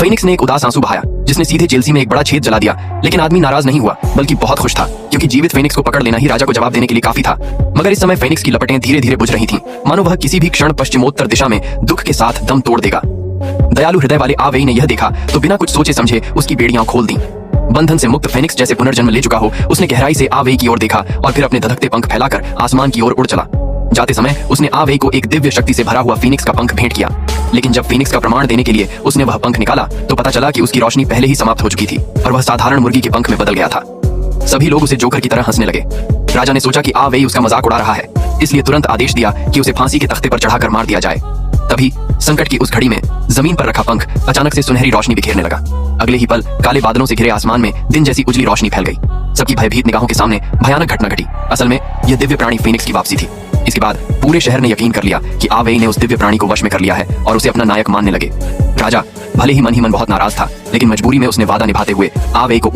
Phoenix ने एक उदास आंसू बहाया जिसने सीधे चेल्सी में एक बड़ा छेद जला दिया। लेकिन आदमी नाराज नहीं हुआ बल्कि बहुत खुश था, क्योंकि जीवित फेनिक्स को पकड़ लेना ही राजा को जवाब देने के लिए काफी था। मगर इस समय फेनिक्स की लपटें धीरे धीरे बुझ रही थीं, मानो वह किसी भी क्षण पश्चिमोत्तर दिशा में दुख के साथ दम तोड़ देगा। दयालु हृदय वाले आवेई ने यह देखा तो बिना कुछ सोचे समझे उसकी बेड़ियां खोल दी। बंधन से मुक्त फेनिक्स जैसे पुनर्जन्म ले चुका हो, उसने गहराई से आवेई की ओर देखा और फिर अपने धधकते पंख फैलाकर आसमान की ओर उड़ चला। जाते समय उसने आवेई को एक दिव्य शक्ति से भरा हुआ फीनिक्स का पंख भेंट किया। लेकिन जब फीनिक्स का प्रमाण देने के लिए उसने वह पंख निकाला तो पता चला कि उसकी रोशनी पहले ही समाप्त हो चुकी थी और वह साधारण मुर्गी के पंख में बदल गया था। सभी लोग उसे जोकर की तरह हंसने लगे। राजा ने सोचा कि आवेई उसका मजाक उड़ा रहा है, इसलिए तुरंत आदेश दिया कि उसे फांसी के तख्ते पर चढ़ाकर मार दिया जाए। तभी संकट की उस घड़ी में जमीन पर रखा पंख अचानक से सुनहरी रोशनी बिखेरने लगा। अगले ही पल काले बादलों से घिरे आसमान में दिन जैसी उजली रोशनी फैल गई। सबकी भयभीत निगाहों के सामने भयानक घटना घटी। असल में यह दिव्य प्राणी फीनिक्स की वापसी थी। इसके बाद पूरे शहर ने यकीन कर लिया कि आवेई ने उस दिव्य प्राणी को वश में कर लिया है और उसे अपना नायक मानने लगे। राजा भले ही मन बहुत नाराज था, लेकिन मजबूरी में उसने वादा निभाते हुए आवेई को